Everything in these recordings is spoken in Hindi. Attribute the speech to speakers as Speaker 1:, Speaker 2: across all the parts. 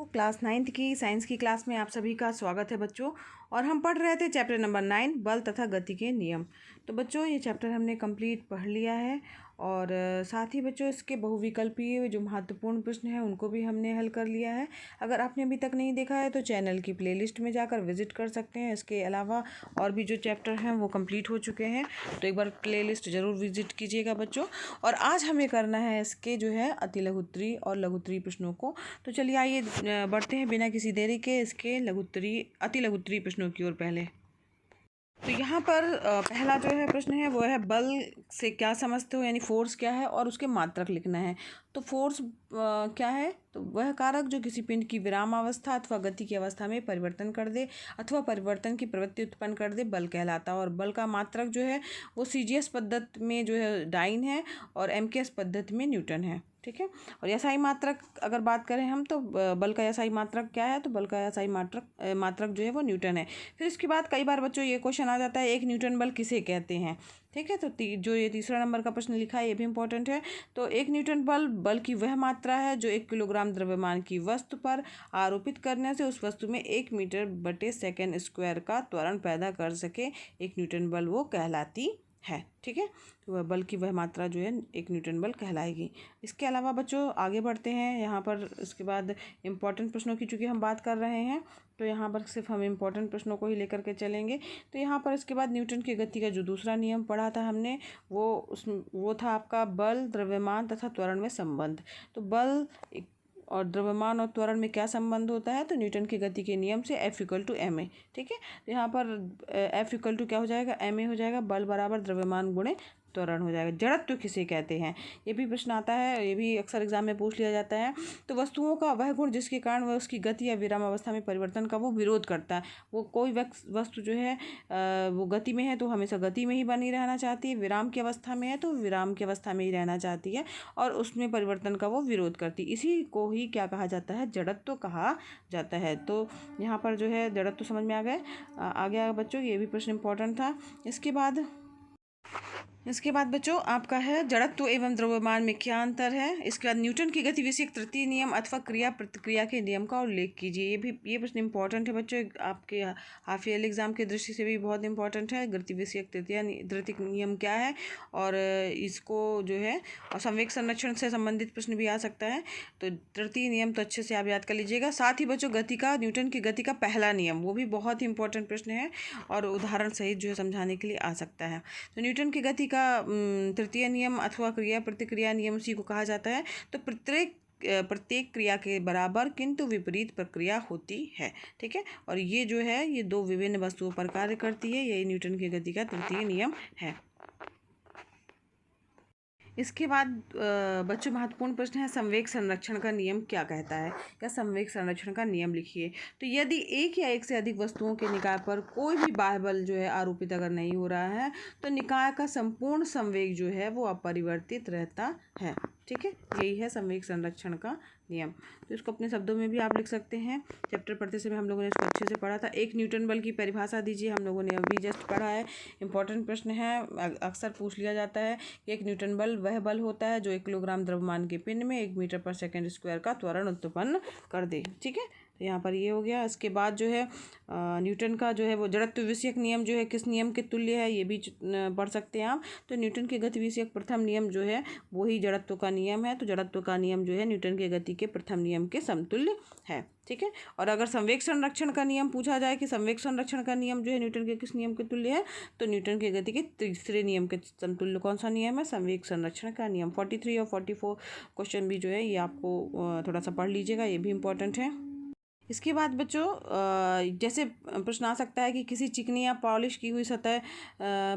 Speaker 1: क्लास 9th की साइंस की क्लास में आप सभी का स्वागत है बच्चों। और हम पढ़ रहे थे चैप्टर नंबर 9 बल तथा गति के नियम। तो बच्चों ये चैप्टर हमने कंप्लीट पढ़ लिया है और साथ ही बच्चों इसके बहुविकल्पीय जो महत्वपूर्ण प्रश्न हैं उनको भी हमने हल कर लिया है। अगर आपने अभी तक नहीं देखा है तो चैनल की प्लेलिस्ट में जाकर विजिट कर सकते हैं। इसके अलावा और भी जो चैप्टर हैं वो कंप्लीट हो चुके हैं, तो एक बार प्लेलिस्ट ज़रूर विजिट कीजिएगा बच्चों। और आज हमें करना है इसके जो है अति लघुत्तरी और लघुत्तरी प्रश्नों को। तो चलिए आइए बढ़ते हैं बिना किसी देरी के इसके अति लघुत्तरी प्रश्नों की ओर। पहले तो यहाँ पर पहला जो है प्रश्न है वो है बल से क्या समझते हो, यानी फोर्स क्या है और उसके मात्रक लिखना है। तो फोर्स क्या है, तो वह कारक जो किसी पिंड की विराम अवस्था अथवा गति की अवस्था में परिवर्तन कर दे अथवा परिवर्तन की प्रवृत्ति उत्पन्न कर दे, बल कहलाता है। और बल का मात्रक जो है वो सीजीएस पद्धति में जो है डाइन है और एमकेएस पद्धति में न्यूटन है। ठीक है। और यासाई मात्रक अगर बात करें हम तो बल का यासाई मात्रक क्या है, तो बल का यासाई मात्रक जो है वो न्यूटन है। फिर इसके बाद कई बार बच्चों ये क्वेश्चन आ जाता है एक न्यूटन बल किसे कहते हैं। ठीक है। तो जो ये तीसरा नंबर का प्रश्न लिखा है ये भी इंपॉर्टेंट है। तो एक न्यूटन बल की वह मात्रा है जो 1 किलोग्राम द्रव्यमान की वस्तु पर आरोपित करने से उस वस्तु में 1 मीटर बटे सेकेंड स्क्वायर का त्वरण पैदा कर सके, एक न्यूटन बल वो कहलाती है। ठीक है। तो वह बल की वह मात्रा जो है 1 न्यूटन बल कहलाएगी। इसके अलावा बच्चों आगे बढ़ते हैं। यहाँ पर इसके बाद इम्पॉर्टेंट प्रश्नों की चूँकि हम बात कर रहे हैं तो यहाँ पर सिर्फ हम इम्पॉर्टेंट प्रश्नों को ही लेकर के चलेंगे। तो यहाँ पर इसके बाद न्यूटन की गति का जो दूसरा नियम पढ़ा था हमने वो था आपका बल, द्रव्यमान तथा त्वरण में संबंध। तो बल और द्रव्यमान और त्वरण में क्या संबंध होता है, तो न्यूटन की गति के नियम से F=ma। ठीक है। तो यहाँ पर F= क्या हो जाएगा, ma हो जाएगा। बल बराबर द्रव्यमान गुणे त्वरण हो जाएगा। जड़त्व किसे कहते हैं, ये भी प्रश्न आता है, ये भी अक्सर एग्जाम में पूछ लिया जाता है। तो वस्तुओं का वह गुण जिसके कारण वह उसकी गति या विराम अवस्था में परिवर्तन का वो विरोध करता है। वो कोई वस्तु जो है वो गति में है तो हमेशा गति में ही बनी रहना चाहती है, विराम की अवस्था में है तो विराम की अवस्था में ही रहना चाहती है और उसमें परिवर्तन का वो विरोध करती है। इसी को ही क्या कहा जाता है, जड़त्व कहा जाता है। तो यहाँ पर जो है जड़त्व समझ में आ गया बच्चों, ये भी प्रश्न इंपॉर्टेंट था। इसके बाद बच्चों आपका है जड़त्व एवं द्रव्यमान में क्या अंतर है। इसके बाद न्यूटन की गति विषयक तृतीय नियम अथवा क्रिया प्रतिक्रिया के नियम का उल्लेख कीजिए। ये प्रश्न इंपॉर्टेंट है बच्चों, आपके हाफ ईयरली एग्जाम की दृष्टि से भी बहुत इंपॉर्टेंट है। गति विषयक तृतीय नियम क्या है और इसको जो है और संवेग संरक्षण से संबंधित प्रश्न भी आ सकता है। तो तृतीय नियम तो अच्छे से आप याद कर लीजिएगा। साथ ही बच्चों न्यूटन की गति का पहला नियम वो भी बहुत ही इंपॉर्टेंट प्रश्न है और उदाहरण सहित जो है समझाने के लिए आ सकता है। तो न्यूटन की गति का तृतीय नियम अथवा क्रिया प्रतिक्रिया नियम उसी को कहा जाता है। तो प्रत्येक क्रिया के बराबर किंतु विपरीत प्रक्रिया होती है। ठीक है। और ये जो है ये दो विभिन्न वस्तुओं पर कार्य करती है, यही न्यूटन की गति का तृतीय नियम है। इसके बाद बच्चों महत्वपूर्ण प्रश्न है संवेग संरक्षण का नियम क्या कहता है, या संवेग संरक्षण का नियम लिखिए। तो यदि एक या एक से अधिक वस्तुओं के निकाय पर कोई भी बाह्य बल जो है आरोपित अगर नहीं हो रहा है तो निकाय का संपूर्ण संवेग जो है वो अपरिवर्तित रहता है। ठीक है। यही है संवेग संरक्षण का नियम। तो इसको अपने शब्दों में भी आप लिख सकते हैं। चैप्टर पढ़ते समय हम लोगों ने इसको अच्छे से पढ़ा था। एक न्यूटन बल की परिभाषा दीजिए, हम लोगों ने अभी जस्ट पढ़ा है। इंपॉर्टेंट प्रश्न है, अक्सर पूछ लिया जाता है कि एक न्यूटन बल वह बल होता है जो 1 किलोग्राम द्रव्यमान के पिंड में 1 मीटर पर सेकेंड स्क्वायर का त्वरण उत्पन्न कर दे। ठीक है। तो यहाँ पर ये हो गया। इसके बाद जो है न्यूटन का जो है वो जड़त्व विषयक नियम जो है किस नियम के तुल्य है, ये भी पढ़ सकते हैं आप। तो न्यूटन के गति विषयक प्रथम नियम जो है वही जड़त्व का नियम है। तो जड़त्व का नियम जो है न्यूटन के गति के प्रथम नियम के समतुल्य है। ठीक है। और अगर संवेग संरक्षण का नियम पूछा जाए कि संवेग संरक्षण का नियम जो है न्यूटन के किस नियम के तुल्य है, तो न्यूटन के गति के तीसरे नियम के समतुल्य कौन सा नियम है, संवेग संरक्षण का नियम। 43 और 44 क्वेश्चन भी जो है ये आपको थोड़ा सा पढ़ लीजिएगा, ये भी इंपॉर्टेंट है। इसके बाद बच्चों जैसे प्रश्न आ सकता है कि किसी चिकनी या पॉलिश की हुई सतह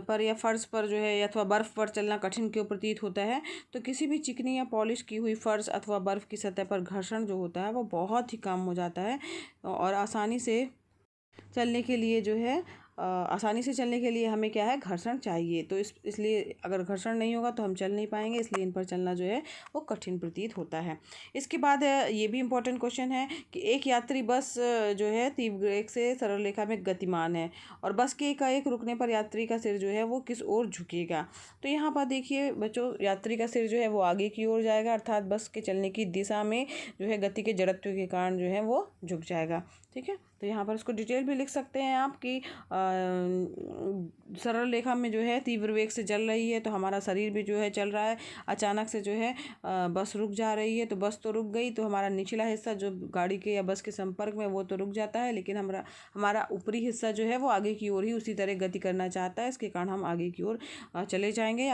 Speaker 1: पर या फर्श पर जो है अथवा बर्फ़ पर चलना कठिन क्यों प्रतीत होता है। तो किसी भी चिकनी या पॉलिश की हुई फर्श अथवा बर्फ़ की सतह पर घर्षण जो होता है वो बहुत ही कम हो जाता है और आसानी से चलने के लिए जो है आसानी से चलने के लिए हमें क्या है, घर्षण चाहिए। तो इसलिए अगर घर्षण नहीं होगा तो हम चल नहीं पाएंगे, इसलिए इन पर चलना जो है वो कठिन प्रतीत होता है। इसके बाद ये भी इम्पोर्टेंट क्वेश्चन है कि एक यात्री बस जो है तीव्र वेग से सरल रेखा में गतिमान है और बस के एकाएक रुकने पर यात्री का सिर जो है वो किस ओर झुकेगा। तो यहाँ पर देखिए बच्चों, यात्री का सिर जो है वो आगे की ओर जाएगा, अर्थात बस के चलने की दिशा में जो है गति के जड़त्व के कारण जो है वो झुक जाएगा। ठीक है, तो यहाँ पर इसको डिटेल भी लिख सकते हैं आप कि सरल रेखा में जो है तीव्र वेग से चल रही है तो हमारा शरीर भी जो है चल रहा है, अचानक से जो है बस रुक जा रही है तो बस तो रुक गई, तो हमारा निचला हिस्सा जो गाड़ी के या बस के संपर्क में वो तो रुक जाता है, लेकिन हमारा ऊपरी हिस्सा जो है वो आगे की ओर ही उसी तरह गति करना चाहता है, इसके कारण हम आगे की ओर चले जाएंगे,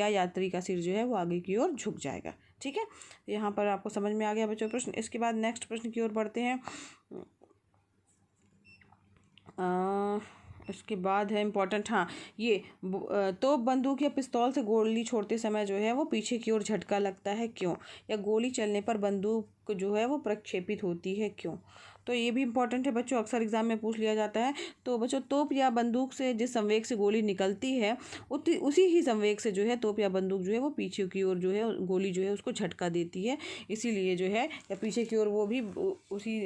Speaker 1: यात्री का सिर जो है वो आगे की ओर झुक जाएगा। ठीक है, यहाँ पर आपको समझ में आ गया बच्चों प्रश्न। इसके बाद नेक्स्ट प्रश्न की ओर बढ़ते हैं। इसके बाद है इम्पोर्टेंट, हाँ ये तोप बंदूक या पिस्तौल से गोली छोड़ते समय जो है वो पीछे की ओर झटका लगता है क्यों, या गोली चलने पर बंदूक जो है वो प्रक्षेपित होती है क्यों। तो ये भी इम्पोर्टेंट है बच्चों, अक्सर एग्जाम में पूछ लिया जाता है। तो बच्चों, तोप या बंदूक से जिस संवेग से गोली निकलती है उसी ही संवेग से जो है तोप या बंदूक जो है वो पीछे की ओर जो है गोली जो है उसको झटका देती है, इसीलिए जो है या पीछे की ओर वो भी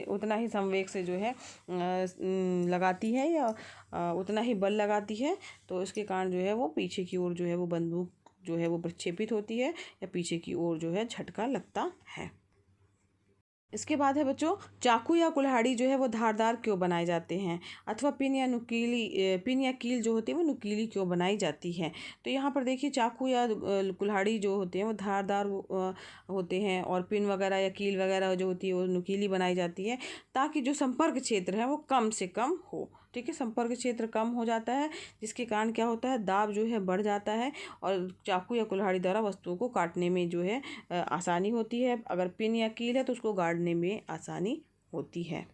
Speaker 1: उतना ही संवेग से जो है लगाती है या उतना ही बल लगाती है, तो इसके कारण जो है वो पीछे की ओर जो है वो बंदूक जो है वो प्रक्षेपित होती है या पीछे की ओर जो है झटका लगता है। इसके बाद है बच्चों, चाकू या कुल्हाड़ी जो है वो धारदार क्यों बनाए जाते हैं, अथवा पिन या कील जो होती है वो नुकीली क्यों बनाई जाती है। तो यहाँ पर देखिए, चाकू या कुल्हाड़ी जो होते हैं वो धारदार होते हैं और पिन वगैरह या कील वगैरह जो होती है वो नुकीली बनाई जाती है, ताकि जो संपर्क क्षेत्र है वो कम से कम हो। ठीक है, संपर्क क्षेत्र कम हो जाता है, जिसके कारण क्या होता है, दाब जो है बढ़ जाता है और चाकू या कुल्हाड़ी द्वारा वस्तुओं को काटने में जो है आसानी होती है। अगर पिन या कील है तो उसको गाड़ने में आसानी होती है।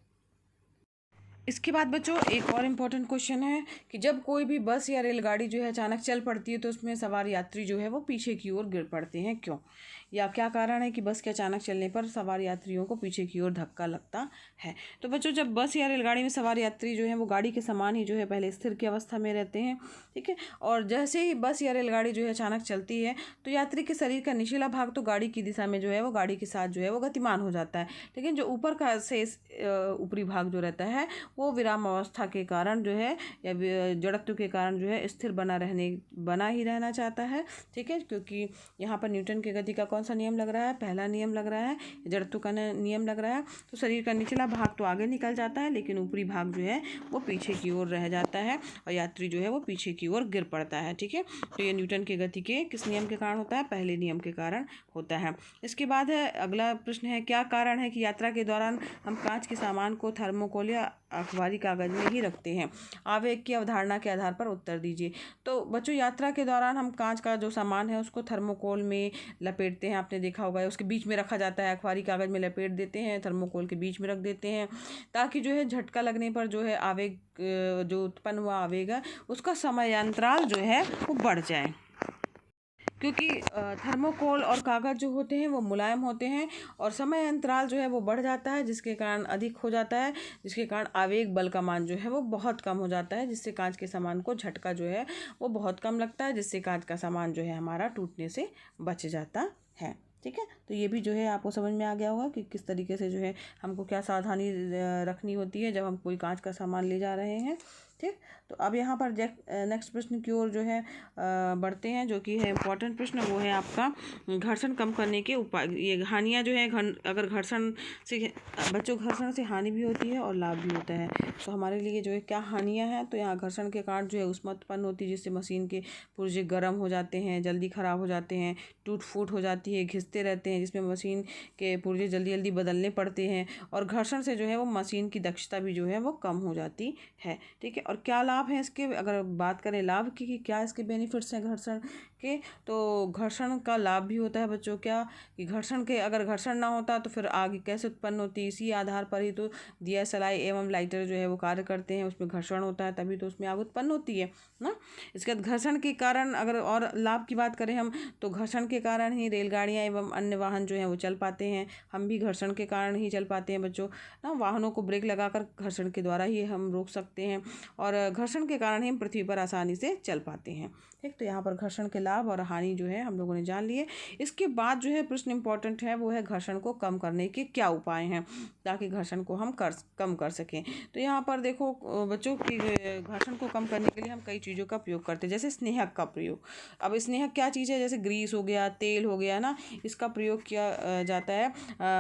Speaker 1: इसके बाद बच्चों, एक और इम्पोर्टेंट क्वेश्चन है कि जब कोई भी बस या रेलगाड़ी जो है अचानक चल पड़ती है तो उसमें सवार यात्री जो है वो पीछे की ओर गिर पड़ते हैं क्यों, या क्या कारण है कि बस के अचानक चलने पर सवार यात्रियों को पीछे की ओर धक्का लगता है। तो बच्चों, जब बस या रेलगाड़ी में सवार यात्री जो है वो गाड़ी के समान ही जो है पहले स्थिर की अवस्था में रहते हैं। ठीक है, और जैसे ही बस या रेलगाड़ी जो है अचानक चलती है तो यात्री के शरीर का निचला भाग तो गाड़ी की दिशा में जो है वो गाड़ी के साथ जो है वो गतिमान हो जाता है, लेकिन जो ऊपर का शेष ऊपरी भाग जो रहता है वो विराम अवस्था के कारण जो है या जड़त्व के कारण जो है स्थिर बना ही रहना चाहता है। ठीक है, क्योंकि यहाँ पर न्यूटन की गति का कौन सा नियम लग रहा है, पहला नियम लग रहा है, जड़त्व का नियम लग रहा है। तो शरीर का निचला भाग तो आगे निकल जाता है, लेकिन ऊपरी भाग जो है वो पीछे की ओर रह जाता है और यात्री जो है वो पीछे की ओर गिर पड़ता है। ठीक है, तो ये न्यूटन की गति के किस नियम के कारण होता है, पहले नियम के कारण होता है। इसके बाद है अगला प्रश्न है, क्या कारण है कि यात्रा के दौरान हम कांच के सामान को थर्मोकोल या अखबारी कागज में ही रखते हैं। आवेग की अवधारणा के आधार पर उत्तर दीजिए। तो बच्चों, यात्रा के दौरान हम कांच का जो सामान है उसको थर्मोकोल में लपेटते हैं, आपने देखा होगा, उसके बीच में रखा जाता है, अखबारी कागज में लपेट देते हैं, थर्मोकोल के बीच में रख देते हैं, ताकि जो है झटका लगने पर जो है आवेग जो उत्पन्न हुआ आवेग है उसका समयांतराल जो है वो बढ़ जाए, क्योंकि थर्मोकोल और कागज़ जो होते हैं वो मुलायम होते हैं और समय अंतराल जो है वो बढ़ जाता है, जिसके कारण अधिक हो जाता है, जिसके कारण आवेग बल का मान जो है वो बहुत कम हो जाता है, जिससे कांच के सामान को झटका जो है वो बहुत कम लगता है, जिससे कांच का सामान जो है हमारा टूटने से बच जाता है। ठीक है, तो ये भी जो है आपको समझ में आ गया होगा कि किस तरीके से जो है हमको क्या सावधानी रखनी होती है जब हम कोई कांच का सामान ले जा रहे हैं। ठीक, तो अब यहाँ पर नेक्स्ट प्रश्न की ओर जो है बढ़ते हैं, जो कि है इम्पोर्टेंट प्रश्न, वो है आपका घर्षण कम करने के उपाय। ये हानियाँ जो है अगर घर्षण से बच्चों, घर्षण से हानि भी होती है और लाभ भी होता है, तो हमारे लिए जो है क्या हानियाँ हैं। तो यहाँ घर्षण के कारण जो है ऊष्मा उत्पन्न होती है, जिससे मशीन के पुर्जे गर्म हो जाते हैं, जल्दी ख़राब हो जाते हैं, टूट फूट हो जाती है, घिसते रहते हैं, जिसमें मशीन के पुर्जे जल्दी जल्दी बदलने पड़ते हैं, और घर्षण से जो है वो मशीन की दक्षता भी जो है वो कम हो जाती है। ठीक है, और क्या लाभ है इसके, अगर बात करें लाभ की कि क्या इसके बेनिफिट्स हैं घर्षण के। तो घर्षण का लाभ भी होता है बच्चों, क्या कि घर्षण के, अगर घर्षण ना होता तो फिर आग कैसे उत्पन्न होती, इसी आधार पर ही तो दिया सलाई एवं लाइटर जो है वो कार्य करते हैं, उसमें घर्षण होता है तभी तो उसमें आग उत्पन्न होती है ना। इसके बाद घर्षण के कारण अगर और लाभ की बात करें हम, तो घर्षण के कारण ही रेलगाड़ियाँ एवं अन्य वाहन जो हैं वो चल पाते हैं। हम भी घर्षण के कारण ही चल पाते हैं बच्चों ना। वाहनों को ब्रेक लगाकर घर्षण के द्वारा ही हम रोक सकते हैं, और घर्षण के कारण ही हम पृथ्वी पर आसानी से चल पाते हैं। ठीक, तो यहाँ पर घर्षण के लाभ और हानि जो है हम लोगों ने जान लिए। इसके बाद जो है प्रश्न इंपॉर्टेंट है वो है घर्षण को कम करने के क्या उपाय हैं, ताकि घर्षण को हम कम कर सकें। तो यहाँ पर देखो बच्चों की घर्षण को कम करने के लिए हम कई चीज़ों का प्रयोग करते हैं, जैसे स्नेहक का प्रयोग। अब स्नेहक क्या चीज़ है, जैसे ग्रीस हो गया, तेल हो गया ना, इसका प्रयोग किया जाता है।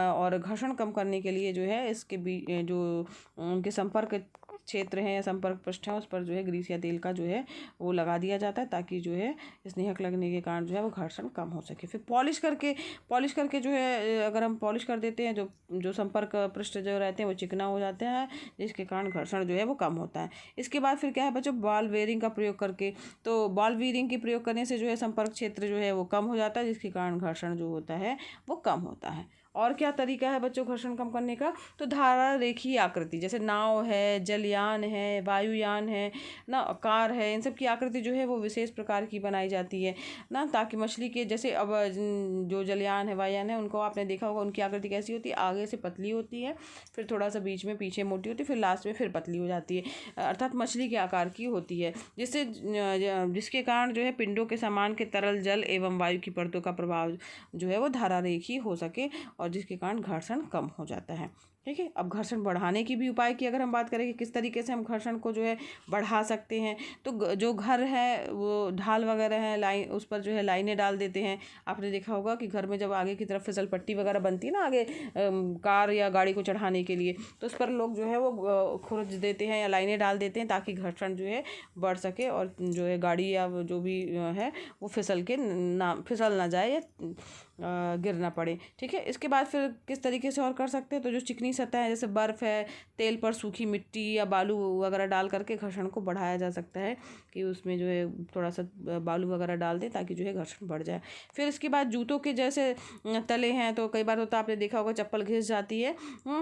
Speaker 1: और घर्षण कम करने के लिए जो है इसके जो उनके संपर्क क्षेत्र हैं या संपर्क पृष्ठ हैं उस पर जो है ग्रीस या तेल का जो है वो लगा दिया जाता है, ताकि जो है स्नेहक लगने के कारण जो है वो घर्षण कम हो सके। फिर पॉलिश करके जो है अगर हम पॉलिश कर देते हैं, जो संपर्क पृष्ठ जो रहते हैं वो चिकना हो जाते हैं, जिसके कारण घर्षण जो है वो कम होता है। इसके बाद फिर क्या है बच्चों, बॉल बेयरिंग का प्रयोग करके। तो बॉल बेयरिंग के प्रयोग करने से जो है संपर्क क्षेत्र जो है वो कम हो जाता है, जिसके कारण घर्षण जो होता है वो कम होता है। और क्या तरीका है बच्चों घर्षण कम करने का, तो धारा रेखीय आकृति, जैसे नाव है, जलयान है, वायुयान है ना, कार है, इन सब की आकृति जो है वो विशेष प्रकार की बनाई जाती है ना, ताकि मछली के जैसे अब जो जलयान है, वायुयान है, उनको आपने देखा होगा उनकी आकृति कैसी होती है, आगे से पतली होती है, फिर थोड़ा सा बीच में पीछे मोटी होती है, फिर लास्ट में फिर पतली हो जाती है, अर्थात मछली के आकार की होती है, जिसके कारण जो है पिंडों के समान के तरल जल एवं वायु की परतों का प्रभाव जो है वो धारा रेखीय हो सके, और जिसके कारण घर्षण कम हो जाता है। ठीक है, अब घर्षण बढ़ाने की भी उपाय की अगर हम बात करें कि किस तरीके से हम घर्षण को जो है बढ़ा सकते हैं, तो जो घर है वो ढाल वगैरह है, लाइन उस पर जो है लाइनें डाल देते हैं। आपने देखा होगा कि घर में जब आगे की तरफ फिसल पट्टी वगैरह बनती है ना, आगे कार या गाड़ी को चढ़ाने के लिए, तो उस पर लोग जो है वो खुरच देते हैं या लाइनें डाल देते हैं, ताकि घर्षण जो है बढ़ सके और जो है गाड़ी या जो भी है वो फिसल ना जाए या गिर ना पड़े। ठीक है, इसके बाद फिर किस तरीके से और कर सकते हैं, तो जो चिकनी सतह है जैसे बर्फ़ है, तेल पर सूखी मिट्टी या बालू वगैरह डाल करके घर्षण को बढ़ाया जा सकता है, कि उसमें जो है थोड़ा सा बालू वगैरह डाल दें ताकि जो है घर्षण बढ़ जाए। फिर इसके बाद जूतों के जैसे तले हैं, तो कई बार होता है आपने देखा होगा चप्पल घिस जाती है,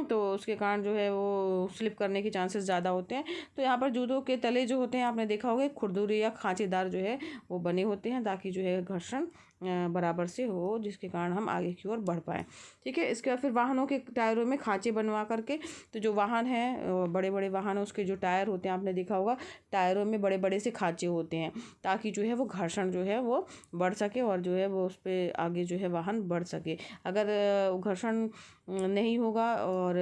Speaker 1: तो उसके कारण जो है वो स्लिप करने के चांसेस ज़्यादा होते हैं। तो यहाँ पर जूतों के तले जो होते हैं आपने देखा होगा खुरदुरे या खांचेदार जो है वो बने होते हैं, ताकि जो है घर्षण बराबर से हो, जिसके कारण हम आगे की ओर बढ़ पाएँ। ठीक है, इसके बाद फिर वाहनों के टायरों में खांचे बनवा करके, तो जो वाहन है बड़े बड़े वाहन, उसके जो टायर होते हैं आपने देखा होगा टायरों में बड़े बड़े से खांचे होते हैं, ताकि जो है वो घर्षण जो है वो बढ़ सके और जो है वो उस पर आगे जो है वाहन बढ़ सके। अगर घर्षण नहीं होगा और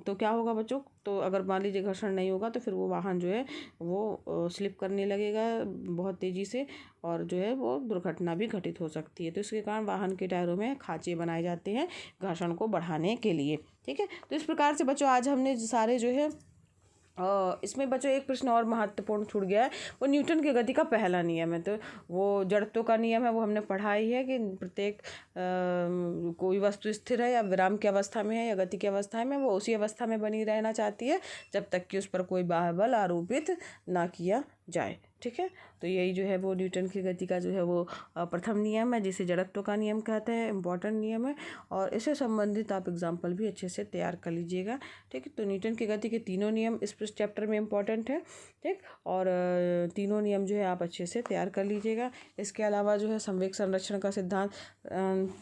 Speaker 1: तो क्या होगा बच्चों, तो अगर मान लीजिए घर्षण नहीं होगा तो फिर वो वाहन जो है वो स्लिप करने लगेगा बहुत तेज़ी से, और जो है वो दुर्घटना भी घटित हो सकती है। तो इसके कारण वाहन के टायरों में खांचे बनाए जाते हैं घर्षण को बढ़ाने के लिए। ठीक है, तो इस प्रकार से बच्चों आज हमने सारे जो है इसमें बच्चों एक प्रश्न और महत्वपूर्ण छूट गया है, वो न्यूटन की गति का पहला नियम है। तो वो जड़त्व का नियम है, वो हमने पढ़ा ही है कि प्रत्येक कोई वस्तु स्थिर है या विराम की अवस्था में है या गति की अवस्था में, वो उसी अवस्था में बनी रहना चाहती है जब तक कि उस पर कोई बाह्य बल आरोपित ना किया जाए। ठीक है, तो यही जो है वो न्यूटन की गति का जो है वो प्रथम नियम है, जिसे जड़त्व का नियम कहते हैं, इम्पॉर्टेंट नियम है, और इससे संबंधित आप एग्जाम्पल भी अच्छे से तैयार कर लीजिएगा। ठीक है, तो न्यूटन की गति के तीनों नियम इस चैप्टर में इम्पॉर्टेंट है। ठीक, और तीनों नियम जो है आप अच्छे से तैयार कर लीजिएगा। इसके अलावा जो है संवेग संरक्षण का सिद्धांत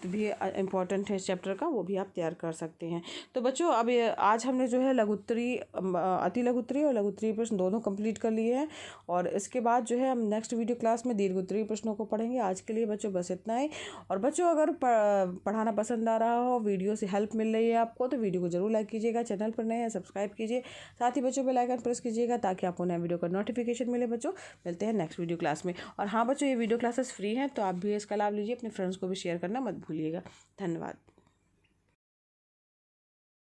Speaker 1: भी इम्पॉर्टेंट है इस चैप्टर का, वो भी आप तैयार कर सकते हैं। तो बच्चों अब आज हमने जो है लघुत्तरी, अति लघुत्तरी और लघुत्तरी प्रश्न दोनों कंप्लीट कर लिए हैं, और इसके बाद जो है हम नेक्स्ट वीडियो क्लास में दीर्घोत्तरीय प्रश्नों को पढ़ेंगे। आज के लिए बच्चों बस इतना ही। और बच्चों अगर पढ़ाना पसंद आ रहा हो, वीडियो से हेल्प मिल रही है आपको, तो वीडियो को जरूर लाइक कीजिएगा, चैनल पर नए हैं सब्सक्राइब कीजिए, साथ ही बच्चों बेल आइकन प्रेस कीजिएगा ताकि आपको नए वीडियो का नोटिफिकेशन मिले। बच्चों मिलते हैं नेक्स्ट वीडियो क्लास में। और हाँ बच्चों, ये वीडियो क्लासेस फ्री हैं, तो आप भी इसका लाभ लीजिए, अपने फ्रेंड्स को भी शेयर करना मत भूलिएगा। धन्यवाद।